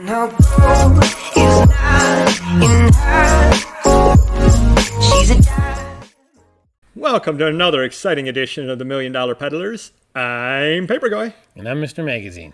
No gold is not in her. She's a dime. Welcome to another exciting edition of the $1 Million Peddlers. I'm Paper Guy. And I'm Mr. Magazine.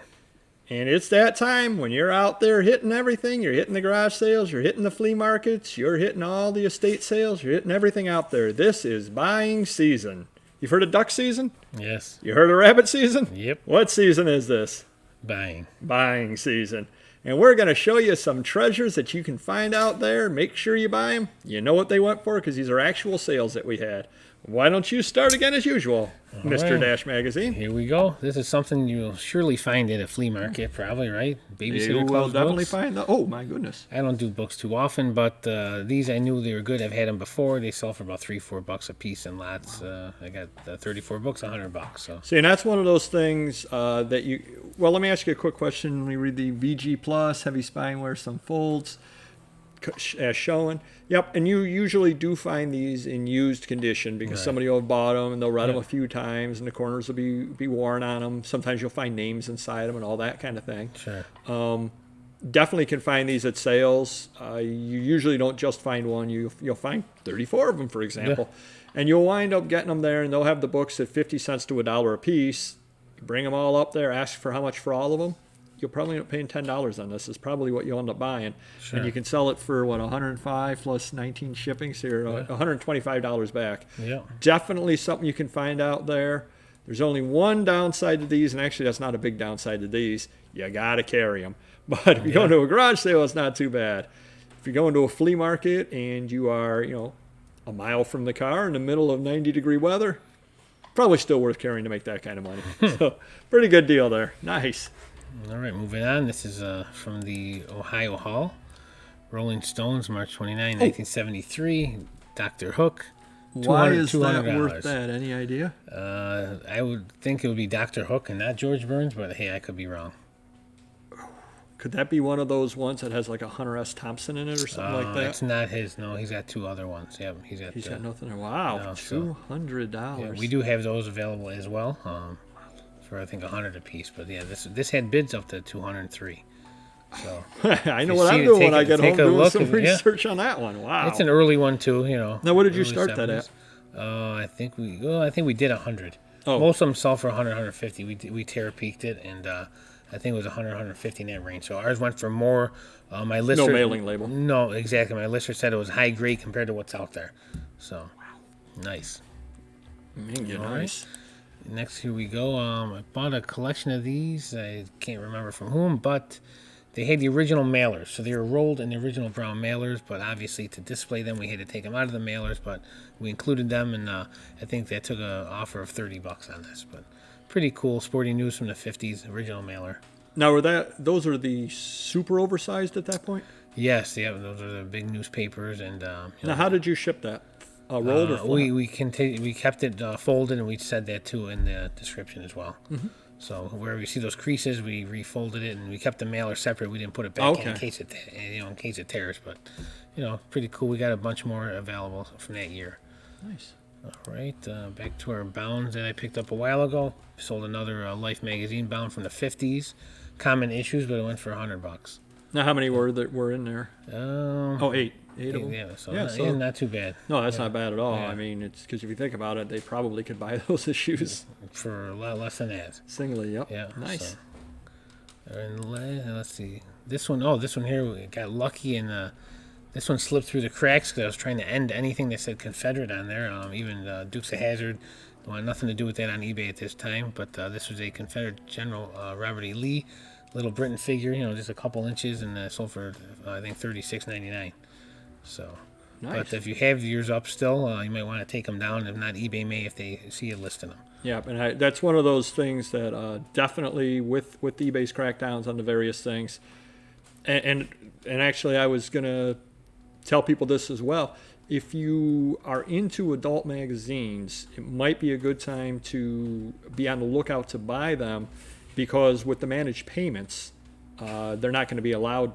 And it's that time when you're out there hitting everything. You're hitting the garage sales, you're hitting the flea markets, you're hitting all the estate sales, you're hitting everything out there. This is buying season. You've heard of duck season? Yes. You heard of rabbit season? Yep. What season is this? Buying. Buying season. And we're going to show you some treasures that you can find out there. Make sure you buy them. You know what they went for because these are actual sales that we had. Why don't you start again as usual, Mr. right. Dash Magazine? Here we go. This is something you'll surely find at a flea market, probably, right? Babysitter You will Club definitely books. find that. Oh, my goodness. I don't do books too often, but these I knew they were good. I've had them before. They sell for about $3-4 a piece in lots. I got 34 books, $100. So See, and that's one of those things that you... Well, let me ask you a quick question. We read the VG Plus, Heavy Spineware, some folds, as shown. Yep, and you usually do find these in used condition because Right. somebody will have bought them and they'll read them Yep. a few times and the corners will be worn on them. Sometimes you'll find names inside them and all that kind of thing. sure. Definitely can find these at sales. You usually don't just find one. You'll find 34 of them, for example. And you'll wind up getting them there, and they'll have the books at 50 cents to $1 a piece. You bring them all up there, ask for how much for all of them. You'll probably end up paying $10 on this. Is probably what you'll end up buying. Sure. And you can sell it for, what, $105 plus 19 shippings here, $125 back. Yeah. Definitely something you can find out there. There's only one downside to these, and actually that's not a big downside to these. You got to carry them. But if you go into a garage sale, it's not too bad. If you go into a flea market and you are, a mile from the car in the middle of 90-degree weather, probably still worth carrying to make that kind of money. So pretty good deal there. Nice. All right, moving on. This is from the Ohio Hall. Rolling Stones, March 29, 1973. Dr. Hook. Why is that $200. worth that? Any idea? I would think it would be Dr. Hook and not George Burns, but hey, I could be wrong. Could that be one of those ones that has like a Hunter S. Thompson in it or something like that? It's not his. No, he's got two other ones. Yeah, he's got Nothing. Wow, no, so- $200. Yeah, we do have those available as well, for I think $100 a piece. But yeah, this had bids up to $203. So I know you what see I'm it, doing take when I a- get take home a doing look some and- yeah. research on that one. Wow. it's an early one too. Now, what did you early start that 70s. at? I think we did 100. Oh. Most of them sell for 100, 150. We terror peaked it, and I think it was 100, 150 in that range. So ours went for more. My lister, No mailing label. No, exactly. My lister said it was high grade compared to what's out there. So nice. Man, All nice. Next, here we go. I bought a collection of these. I can't remember from whom, but they had the original mailers. So they were rolled in the original brown mailers, but obviously to display them, we had to take them out of the mailers, but we included them, and I think they took an offer of $30 on this. But pretty cool. Sporting News from the 50s, original mailer. Now, those are the super oversized at that point? Yes, yeah, those are the big newspapers. And Now, how did you ship that? Rolled or flat? we kept it folded, and we said that too in the description as well. Mm-hmm. So wherever you see those creases, we refolded it, and we kept the mailer separate. We didn't put it back in Okay. case it tears. But pretty cool. We got a bunch more available from that year. Nice. All right, back to our bounds that I picked up a while ago. Sold another Life magazine bound from the 50s, common issues, but it went for $100. Now, how many were in there? Oh, 8. 8 of them? yeah, so, Yeah, so- not too bad. No, that's not bad at all. Yeah. I mean, it's because if you think about it, they probably could buy those issues For a lot less than that. singly. Yep. Yeah. Nice. So. And let's see. This one here, we got lucky, and this one slipped through the cracks because I was trying to end anything that said Confederate on there. Even Dukes of Hazzard wanted nothing to do with that on eBay at this time. But this was a Confederate General Robert E. Lee, Little Britain figure, just a couple inches, and sold for I think $36.99. So. Nice. But if you have yours up still, you might want to take them down. If not, eBay may if they see you listing them. Yeah, and that's one of those things that definitely with eBay's crackdowns on the various things, and actually I was gonna tell people this as well. If you are into adult magazines, it might be a good time to be on the lookout to buy them, because with the managed payments, they're not going to be allowed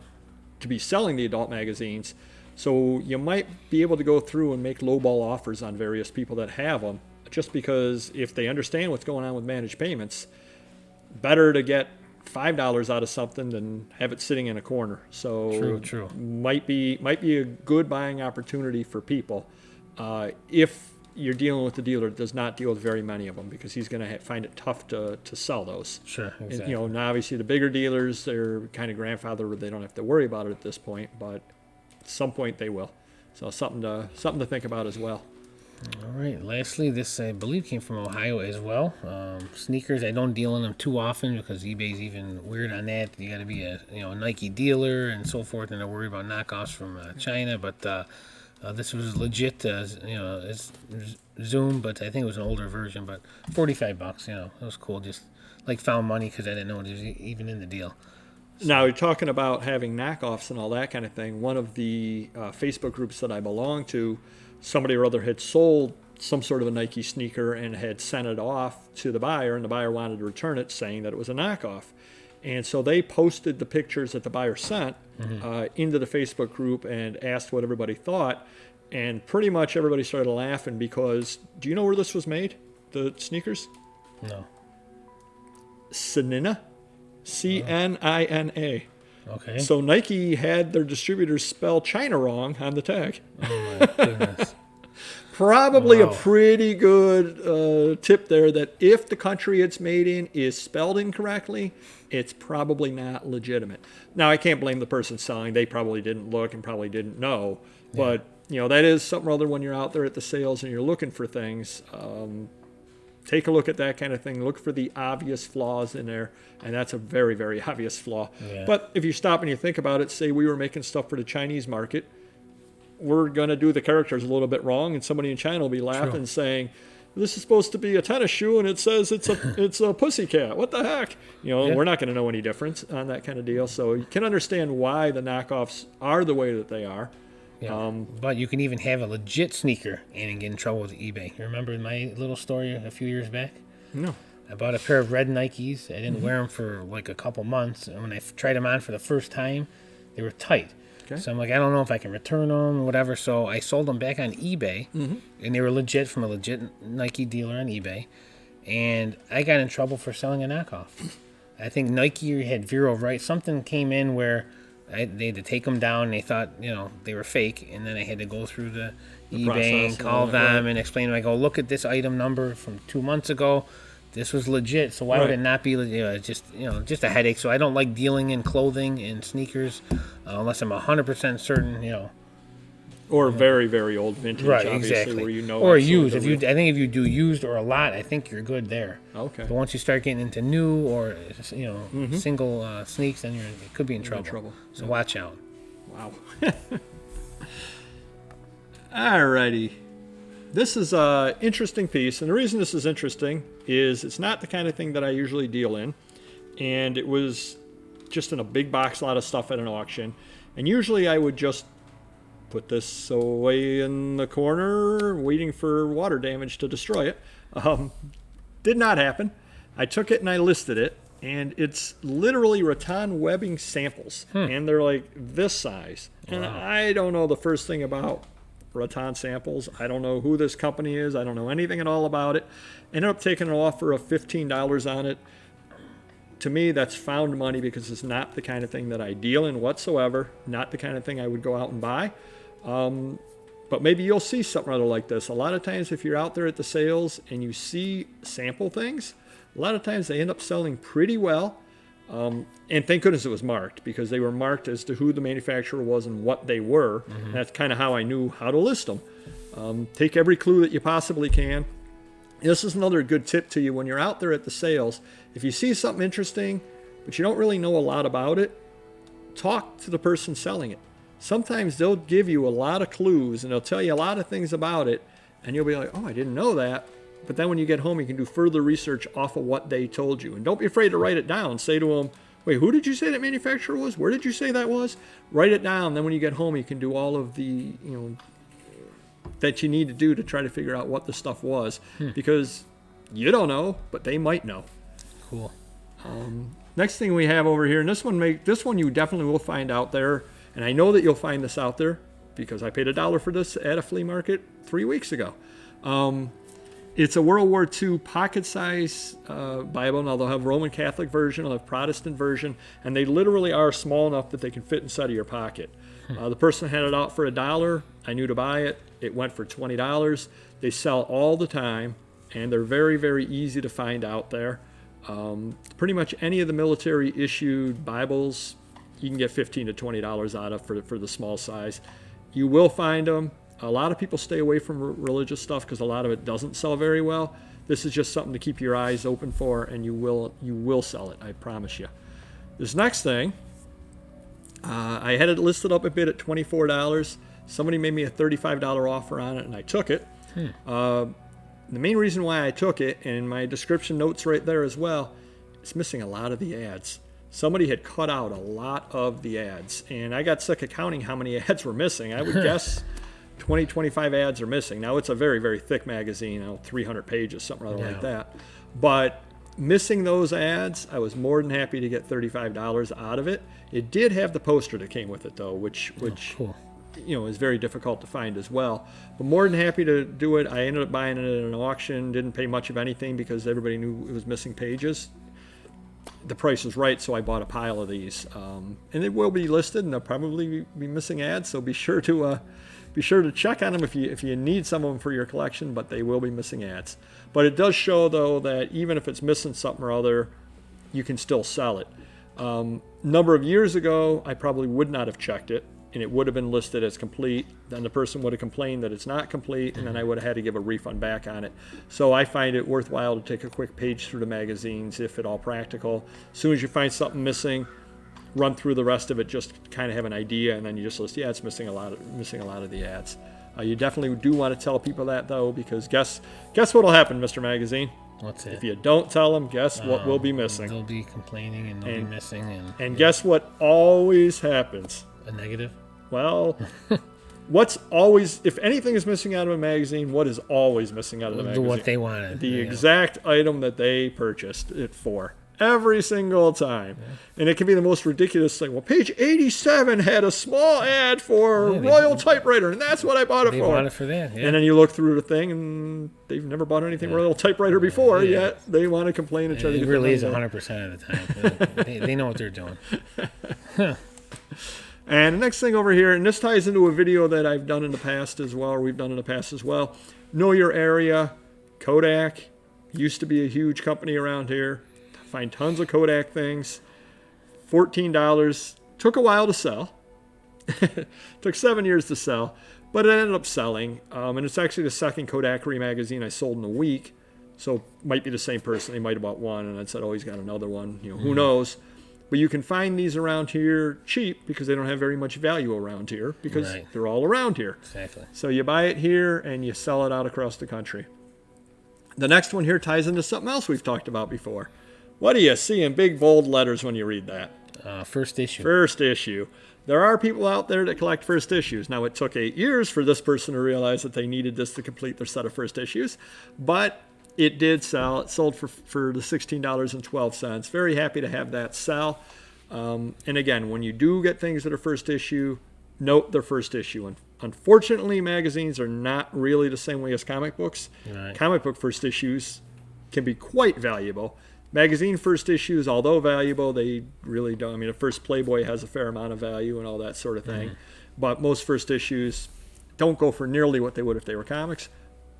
to be selling the adult magazines. So you might be able to go through and make lowball offers on various people that have them, just because if they understand what's going on with managed payments, better to get $5 out of something than have it sitting in a corner. So True. might be a good buying opportunity for people if you're dealing with a dealer that does not deal with very many of them, because he's going to find it tough to sell those. Sure, And, exactly. now obviously the bigger dealers, they're kind of grandfathered where they don't have to worry about it at this point, but at some point they will. So something to think about as well. All right. Lastly, this I believe came from Ohio as well. Sneakers, I don't deal in them too often because eBay's even weird on that. You got to be a Nike dealer and so forth, and they're worried about knockoffs from China. But this was legit. It's Zoom, but I think it was an older version. But $45. It was cool. Just like found money because I didn't know it was even in the deal. Now, you're talking about having knockoffs and all that kind of thing. One of the Facebook groups that I belong to, somebody or other had sold some sort of a Nike sneaker and had sent it off to the buyer, and the buyer wanted to return it, saying that it was a knockoff. And so they posted the pictures that the buyer sent into the Facebook group and asked what everybody thought. And pretty much everybody started laughing because, do you know where this was made, the sneakers? No. Cnina. Cnina. Okay. So Nike had their distributors spell China wrong on the tag. Oh my goodness. Probably Wow. a pretty good tip there that if the country it's made in is spelled incorrectly, it's probably not legitimate. Now, I can't blame the person selling. They probably didn't look and probably didn't know. But, that is something or other when you're out there at the sales and you're looking for things. Take a look at that kind of thing. Look for the obvious flaws in there, and that's a very, very obvious flaw. Yeah. But if you stop and you think about it, say we were making stuff for the Chinese market, we're going to do the characters a little bit wrong, and somebody in China will be laughing, saying, this is supposed to be a tennis shoe, and it says it's a pussycat. What the heck? We're not going to know any difference on that kind of deal. So you can understand why the knockoffs are the way that they are. Yeah. But you can even have a legit sneaker and get in trouble with eBay. You remember my little story a few years back? No. I bought a pair of red Nikes. I didn't wear them for like a couple months. And when I tried them on for the first time, they were tight. Okay. So I'm like, I don't know if I can return them or whatever. So I sold them back on eBay. And they were legit from a legit Nike dealer on eBay. And I got in trouble for selling a knockoff. I think Nike had Vero right. Something came in where they had to take them down, and they thought, they were fake. And then I had to go through the eBay process and call and all that, them and explain to them. I go, look at this item number from 2 months ago. This was legit, so why would Right. it not be legit? Just a headache. So I don't like dealing in clothing and sneakers unless I'm 100% certain, Or very, very old vintage, Right, obviously, exactly. where you know. Or absolutely used. the I think if you do used or a lot, I think you're good there. Okay. But once you start getting into new or single sneaks, then it could be in trouble. So watch out. Wow. Alrighty. This is an interesting piece, and the reason this is interesting is it's not the kind of thing that I usually deal in, and it was just in a big box, a lot of stuff at an auction, and usually I would just put this away in the corner, waiting for water damage to destroy it. Did not happen. I took it and I listed it, and it's literally rattan webbing samples, and they're like this size. And I don't know the first thing about rattan samples. I don't know who this company is. I don't know anything at all about it. Ended up taking an offer of $15 on it. To me, that's found money because it's not the kind of thing that I deal in whatsoever. Not the kind of thing I would go out and buy. But maybe you'll see something other like this. A lot of times if you're out there at the sales and you see sample things, a lot of times they end up selling pretty well. And thank goodness it was marked, because they were marked as to who the manufacturer was and what they were. That's kind of how I knew how to list them. Take every clue that you possibly can. This is another good tip to you when you're out there at the sales. If you see something interesting, but you don't really know a lot about it, talk to the person selling it. Sometimes they'll give you a lot of clues and they'll tell you a lot of things about it, and you'll be like, oh, I didn't know that. But then when you get home, you can do further research off of what they told you. And don't be afraid to write it down. Say to them, wait, who did you say that manufacturer was? Where did you say that was? Write it down. Then when you get home, you can do all of the, that you need to do to try to figure out what the stuff was. Because you don't know, but they might know. Cool. Next thing we have over here, and this one you definitely will find out there. And I know that you'll find this out there because I paid $1 for this at a flea market 3 weeks ago. It's a World War II pocket-size Bible. Now, they'll have Roman Catholic version, they'll have Protestant version, and they literally are small enough that they can fit inside of your pocket. The person had it out for $1. I knew to buy it. It went for $20. They sell all the time, and they're very, very easy to find out there. Pretty much any of the military-issued Bibles, you can get $15 to $20 out of for the small size. You will find them. A lot of people stay away from religious stuff because a lot of it doesn't sell very well. This is just something to keep your eyes open for, and you will sell it, I promise you. This next thing, I had it listed up a bit at $24. Somebody made me a $35 offer on it, and I took it. The main reason why I took it, and my description notes right there as well, it's missing a lot of the ads. Somebody had cut out a lot of the ads, and I got sick of counting how many ads were missing. I would guess 20, 25 ads are missing. Now, it's a very, very thick magazine, 300 pages, something like that. But missing those ads, I was more than happy to get $35 out of it. It did have the poster that came with it, though, which cool. Is very difficult to find as well. But more than happy to do it. I ended up buying it at an auction, didn't pay much of anything because everybody knew it was missing pages. The price was right, so I bought a pile of these. And they will be listed, and they'll probably be missing ads, so be sure to check on them if you need some of them for your collection, but they will be missing ads. But it does show, though, that even if it's missing something or other, you can still sell it. Number of years ago, I probably would not have checked it, and it would have been listed as complete. Then the person would have complained that it's not complete, and then I would have had to give a refund back on it. So I find it worthwhile to take a quick page through the magazines, if at all practical. As soon as you find something missing, run through the rest of it, just kind of have an idea, and then you just list, it's missing a lot of the ads. You definitely do want to tell people that, though, because guess what'll happen, Mr. Magazine? What's it? If you don't tell them, guess what will be missing? They'll be complaining and they'll be missing. And guess what always happens? A negative? Well, if anything is missing out of a magazine, what is always missing out of the magazine? What they wanted. The exact item that they purchased it for. Every single time. Yeah. And it can be the most ridiculous thing. Well, page 87 had a small ad for Royal Typewriter, and that's what I bought it for. They bought it for that, yeah. And then you look through the thing, and they've never bought anything Royal Typewriter before, yet they want to complain and try to get it really is 100% of the time. they know what they're doing. And the next thing over here, and this ties into a video that I've done in the past as well, or we've done in the past as well. Know your area. Kodak used to be a huge company around here. Find tons of Kodak things. $14. Took a while to sell. Took 7 years to sell, but it ended up selling. And it's actually the second Kodak magazine I sold in a week. So it might be the same person. They might have bought one and then said, he's got another one. Who knows? But you can find these around here cheap because they don't have very much value around here because they're all around here. Exactly. So you buy it here and you sell it out across the country. The next one here ties into something else we've talked about before. What do you see in big, bold letters when you read that? First issue. First issue. There are people out there that collect first issues. Now, it took 8 years for this person to realize that they needed this to complete their set of first issues, but it did sell. It sold for the $16.12. Very happy to have that sell. And again, when you do get things that are first issue, note their first issue. And unfortunately, magazines are not really the same way as comic books. Right. Comic book first issues can be quite valuable. Magazine first issues, although valuable, they really don't. I mean, a first Playboy has a fair amount of value and all that sort of thing. But most first issues don't go for nearly what they would if they were comics.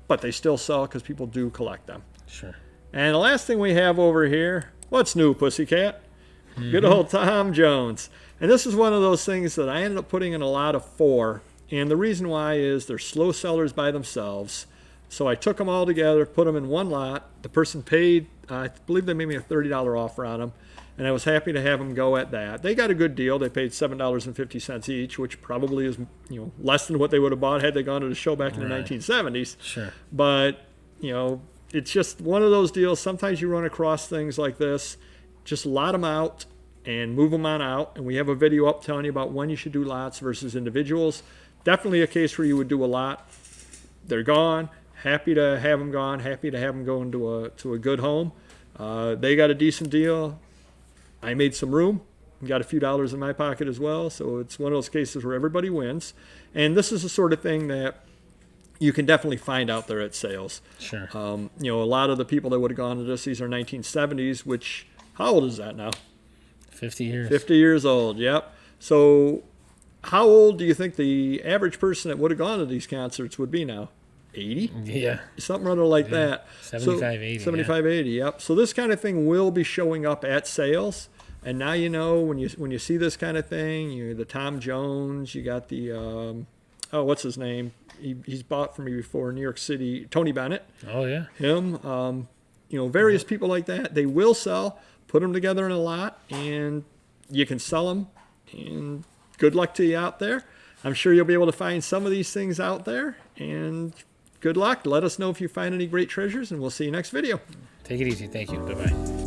But they still sell because people do collect them. Sure. And the last thing we have over here, what's new, Pussycat? Good old Tom Jones. And this is one of those things that I ended up putting in a lot of for. And the reason why is they're slow sellers by themselves. So I took them all together, put them in one lot. The person paid, I believe they made me a $30 offer on them. And I was happy to have them go at that. They got a good deal. They paid $7.50 each, which probably is less than what they would have bought had they gone to the show back in the 1970s. Sure. But, it's just one of those deals. Sometimes you run across things like this. Just lot them out and move them on out. And we have a video up telling you about when you should do lots versus individuals. Definitely a case where you would do a lot. They're gone. Happy to have them gone. Happy to have them go into a good home. They got a decent deal. I made some room. Got a few dollars in my pocket as well. So it's one of those cases where everybody wins. And this is the sort of thing that you can definitely find out there at sales. Sure. You know, a lot of the people that would have gone to this, these are 1970s, which, how old is that now? 50 years. 50 years old, yep. So how old do you think the average person that would have gone to these concerts would be now? 80? Yeah. Something rather like that. 75, 80. 75, 80, yep. So this kind of thing will be showing up at sales. And now you know when you see this kind of thing, the Tom Jones, you got the, what's his name? He's bought from me before, New York City, Tony Bennett. Oh, yeah. Him, various people like that. They will sell, put them together in a lot, and you can sell them. And good luck to you out there. I'm sure you'll be able to find some of these things out there. And good luck. Let us know if you find any great treasures, and we'll see you next video. Take it easy. Thank you. Bye-bye.